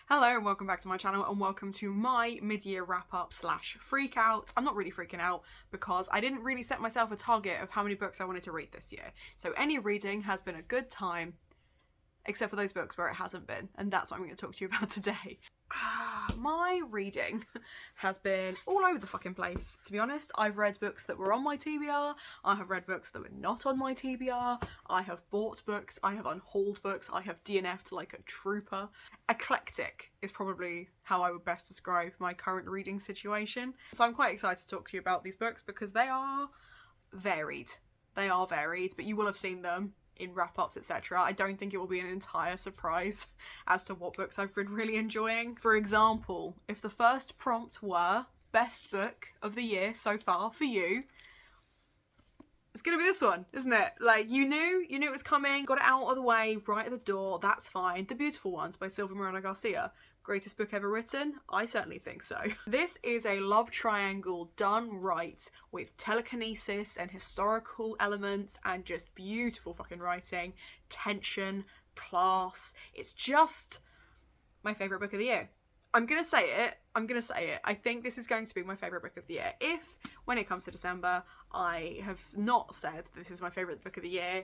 Hello and welcome back to my channel and welcome to my mid-year wrap-up slash freak out. I'm not really freaking out because I didn't really set myself a target of how many books I wanted to read this year. So any reading has been a good time, except for those books where it hasn't been, and that's what I'm going to talk to you about today. My reading has been all over the fucking place, to be honest. I've read books that were on my TBR, I have read books that were not on my TBR, I have bought books, I have unhauled books, I have DNF'd like a trooper. Eclectic is probably how I would best describe my current reading situation. So I'm quite excited to talk to you about these books because they are varied. They are varied, but you will have seen them in wrap-ups, etc. I don't think it will be an entire surprise as to what books I've been really enjoying. For example, if the first prompt were best book of the year so far for you, it's gonna be this one, isn't it? Like, you knew it was coming, got it out of the way, right at the door, that's fine. The Beautiful Ones by Silvia Moreno Garcia. Greatest book ever written? I certainly think so. This is a love triangle done right with telekinesis and historical elements and just beautiful fucking writing, tension, class. It's just my favourite book of the year. I'm gonna say it. I think this is going to be my favourite book of the year. If, when it comes to December, I have not said this is my favourite book of the year,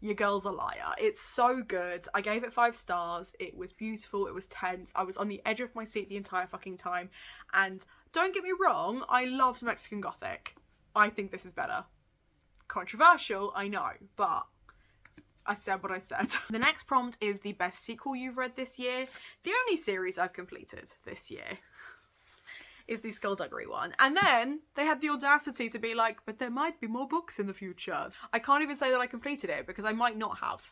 your girl's a liar. It's so good. I gave it 5 stars. It was beautiful. It was tense. I was on the edge of my seat the entire fucking time. And don't get me wrong, I loved Mexican Gothic. I think this is better. Controversial, I know, but I said what I said. The next prompt is the best sequel you've read this year. The only series I've completed this year is the Skullduggery one. And then they had the audacity to be like, but there might be more books in the future. I can't even say that I completed it because I might not have.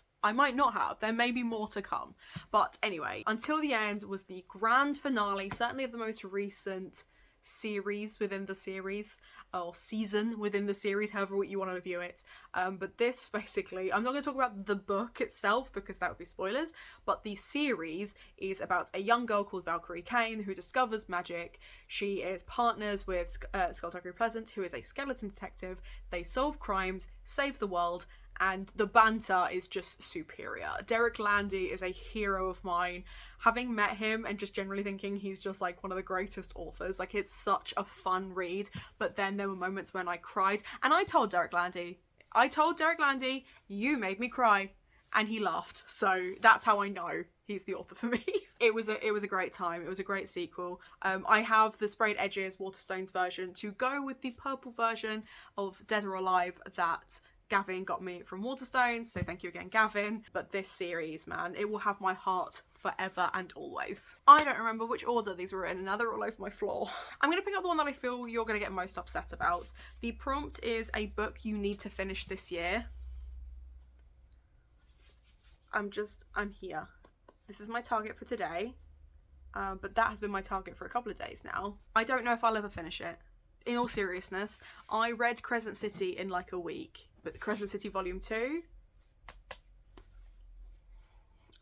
There may be more to come. But anyway, Until the End was the grand finale, certainly of the most recent series within the series, or season within the series, however you want to view it. But this basically, I'm not going to talk about the book itself because that would be spoilers, but the series is about a young girl called Valkyrie Kane who discovers magic. She is partners with Skullduggery Pleasant, who is a skeleton detective. They solve crimes, save the world, and the banter is just superior. Derek Landy is a hero of mine. Having met him and just generally thinking he's just like one of the greatest authors, like, it's such a fun read. But then there were moments when I cried, and I told Derek Landy, you made me cry, and he laughed. So that's how I know he's the author for me. It was a great time. It was a great sequel. I have the Sprayed Edges Waterstones version to go with the purple version of Dead or Alive that Gavin got me from Waterstones, so thank you again, Gavin. But this series, man, it will have my heart forever and always. I don't remember which order these were in, and now they're all over my floor. I'm going to pick up the one that I feel you're going to get most upset about. The prompt is a book you need to finish this year. I'm here. This is my target for today, but that has been my target for a couple of days now. I don't know if I'll ever finish it. In all seriousness, I read Crescent City in like a week. But Crescent City Volume 2,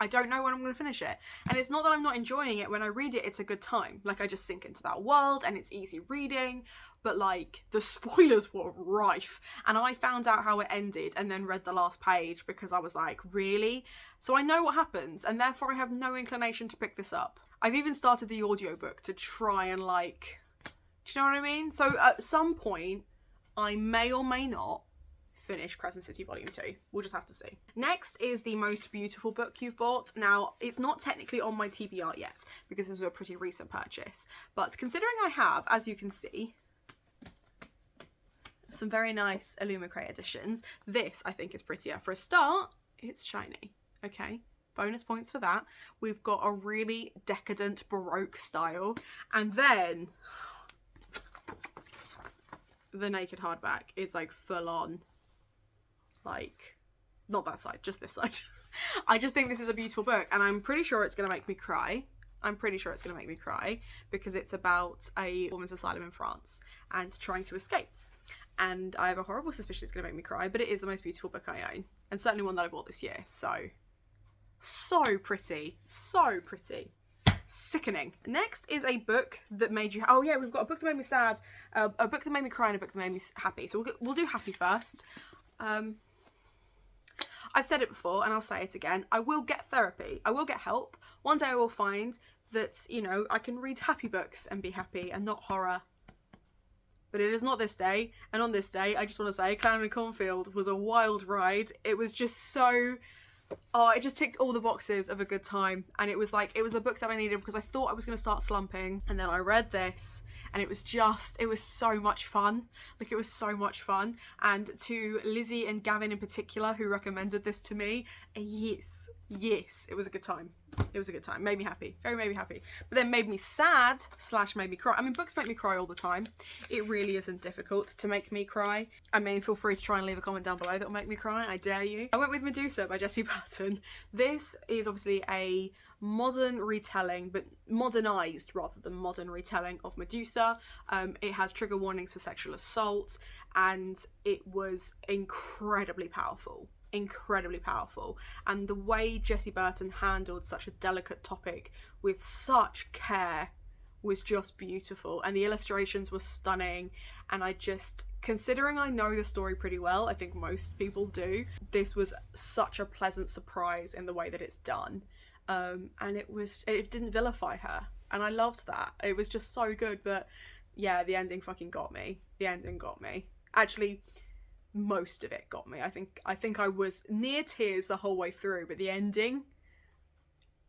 I don't know when I'm going to finish it. And it's not that I'm not enjoying it. When I read it, it's a good time. Like, I just sink into that world and it's easy reading. But like, the spoilers were rife. And I found out how it ended and then read the last page because I was like, really? So I know what happens, and therefore I have no inclination to pick this up. I've even started the audiobook to try and like, do you know what I mean? So at some point, I may or may not finish Crescent City Volume 2. We'll just have to see. Next is the most beautiful book you've bought. Now, it's not technically on my TBR yet because this was a pretty recent purchase, but considering I have, as you can see, some very nice Illumicrate editions, this I think is prettier. For a start, it's shiny, okay? Bonus points for that. We've got a really decadent Baroque style, and then the naked hardback is like full on, like, not that side, just this side. I just think this is a beautiful book, and I'm pretty sure it's going to make me cry. Because it's about a woman's asylum in France and trying to escape. And I have a horrible suspicion it's going to make me cry, but it is the most beautiful book I own. And certainly one that I bought this year. So pretty. Sickening. Next is a book that made you... Oh yeah, we've got a book that made me sad, a book that made me cry, and a book that made me happy. So we'll do happy first. I've said it before and I'll say it again. I will get therapy. I will get help. One day I will find that, you know, I can read happy books and be happy and not horror. But it is not this day. And on this day, I just want to say Clown in a Cornfield was a wild ride. It was just so... Oh, it just ticked all the boxes of a good time. And it was like, it was the book that I needed because I thought I was going to start slumping. And then I read this and it was so much fun. Like, it was so much fun. And to Lizzie and Gavin in particular, who recommended this to me, yes, it was a good time. It was a good time. Made me happy. Very made me happy. But then made me sad / made me cry. I mean, books make me cry all the time. It really isn't difficult to make me cry. I mean, feel free to try and leave a comment down below that will make me cry. I dare you. I went with Medusa by Jessie Burton. This is obviously a modern retelling, but modernised rather than modern retelling of Medusa. It has trigger warnings for sexual assault, and it was incredibly powerful. And the way Jessie Burton handled such a delicate topic with such care was just beautiful, and the illustrations were stunning. And I just, considering I know the story pretty well, I think most people do, this was such a pleasant surprise in the way that it's done. And it didn't vilify her, and I loved that. It was just so good. But yeah, the ending fucking got me. Actually, most of it got me. I think I was near tears the whole way through, but the ending,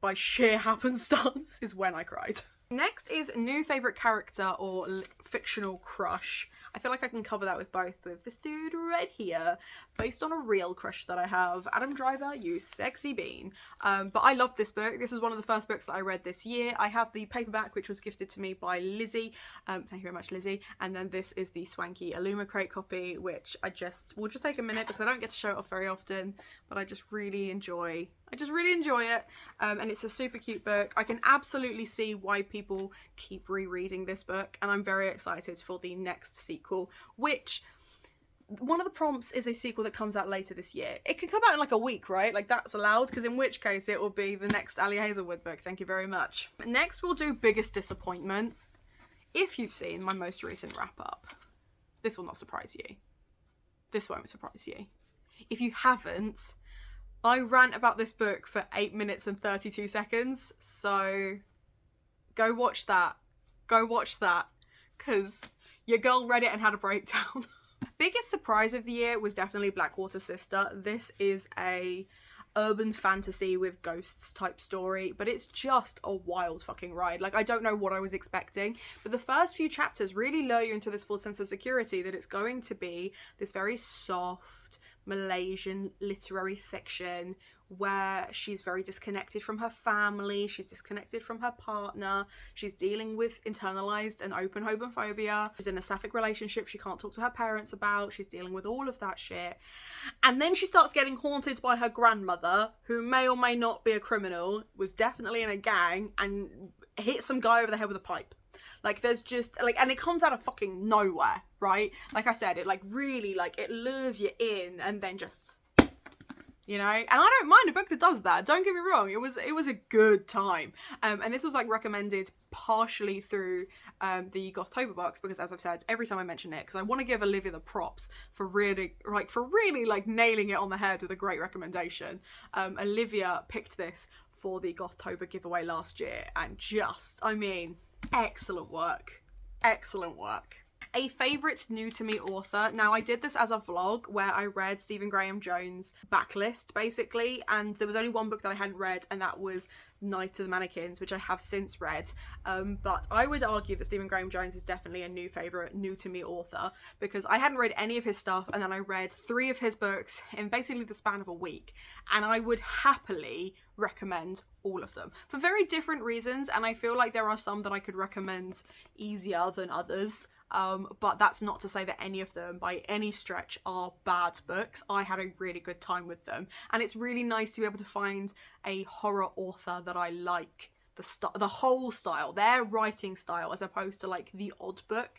by sheer happenstance, is when I cried. Next is new favourite character or fictional crush. I feel like I can cover that with both, with this dude right here, based on a real crush that I have. Adam Driver, you sexy bean. But I loved this book. This was one of the first books that I read this year. I have the paperback, which was gifted to me by Lizzie. Thank you very much, Lizzie. And then this is the swanky Illuma Crate copy, which will just take a minute because I don't get to show it off very often, but I just really enjoy it. And it's a super cute book. I can absolutely see why people keep rereading this book, and I'm very excited for the next sequel, which one of the prompts is a sequel that comes out later this year. It could come out in like a week, right? Like, that's allowed, because in which case it will be the next Ali Hazelwood book. Thank you very much. Next we'll do biggest disappointment. If you've seen my most recent wrap up, this will not surprise you. This won't surprise you. If you haven't, I rant about this book for 8 minutes and 32 seconds, so go watch that. Because your girl read it and had a breakdown. Biggest surprise of the year was definitely Blackwater Sister. This is a urban fantasy with ghosts type story, but it's just a wild fucking ride. Like, I don't know what I was expecting, but the first few chapters really lure you into this full sense of security that it's going to be this very soft Malaysian literary fiction where she's very disconnected from her family, she's disconnected from her partner, she's dealing with internalized and open homophobia, she's in a sapphic relationship she can't talk to her parents about, she's dealing with all of that shit. And then she starts getting haunted by her grandmother, who may or may not be a criminal, was definitely in a gang, and hit some guy over the head with a pipe. Like, there's just, like, and it comes out of fucking nowhere, right? Like I said, it, like, really, like, it lures you in and then just, you know? And I don't mind a book that does that, don't get me wrong. It was a good time. And this was, like, recommended partially through the Gothtober books, because, as I've said, every time I mention it, because I want to give Olivia the props for really, nailing it on the head with a great recommendation. Olivia picked this for the Gothtober giveaway last year, and just, I mean, excellent work. A favourite new to me author. Now, I did this as a vlog where I read Stephen Graham Jones' backlist, basically, and there was only one book that I hadn't read, and that was Night of the Mannequins, which I have since read. But I would argue that Stephen Graham Jones is definitely a new favourite, new to me author, because I hadn't read any of his stuff, and then I read 3 of his books in basically the span of a week, and I would happily recommend all of them for very different reasons, and I feel like there are some that I could recommend easier than others. But that's not to say that any of them by any stretch are bad books. I had a really good time with them, and it's really nice to be able to find a horror author that I like the whole style, their writing style, as opposed to like the odd book,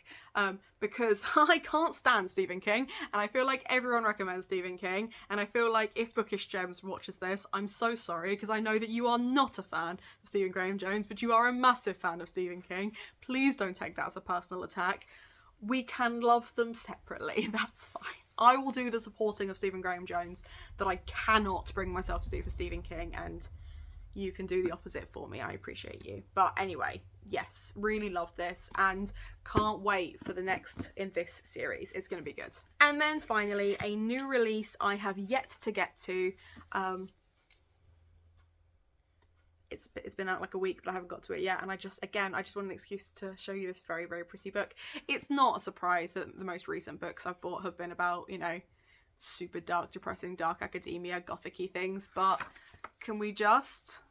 because I can't stand Stephen King, and I feel like everyone recommends Stephen King, and I feel like if Bookish Gems watches this, I'm so sorry, because I know that you are not a fan of Stephen Graham Jones, but you are a massive fan of Stephen King. Please don't take that as a personal attack. We can love them separately, that's fine. I will do the supporting of Stephen Graham Jones that I cannot bring myself to do for Stephen King, and you can do the opposite for me. I appreciate you. But anyway, yes, really loved this and can't wait for the next in this series. It's going to be good. And then finally, a new release I have yet to get to. It's been out like a week, but I haven't got to it yet, and I just want an excuse to show you this very, very pretty book. It's not a surprise that the most recent books I've bought have been about, you know, super dark, depressing, dark academia, gothic-y things, but can we just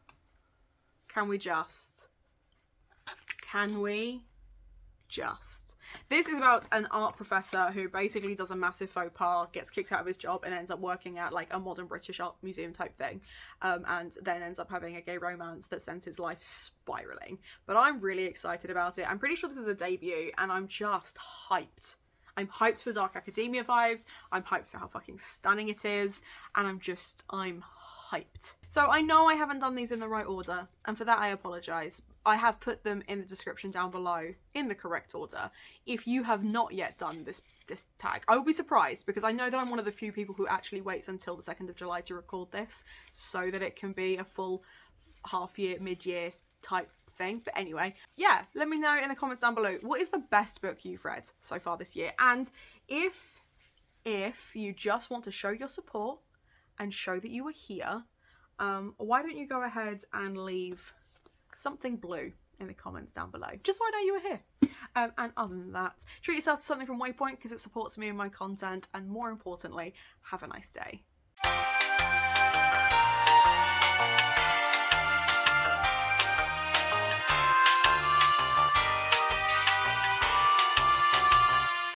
this is about an art professor who basically does a massive faux pas, gets kicked out of his job, and ends up working at like a modern British art museum type thing, and then ends up having a gay romance that sends his life spiraling. But I'm really excited about it. I'm pretty sure this is a debut, and I'm just hyped. I'm hyped for dark academia vibes, I'm hyped for how fucking stunning it is, and I'm hyped. So I know I haven't done these in the right order, and for that I apologise. I have put them in the description down below in the correct order. If you have not yet done this tag, I will be surprised, because I know that I'm one of the few people who actually waits until the 2nd of July to record this so that it can be a full half-year, mid-year type thing. But anyway, yeah, let me know in the comments down below, what is the best book you've read so far this year? And if you just want to show your support and show that you were here, why don't you go ahead and leave something blue in the comments down below, just so I know you were here. And other than that, treat yourself to something from Waypoint, because it supports me and my content, and more importantly, have a nice day.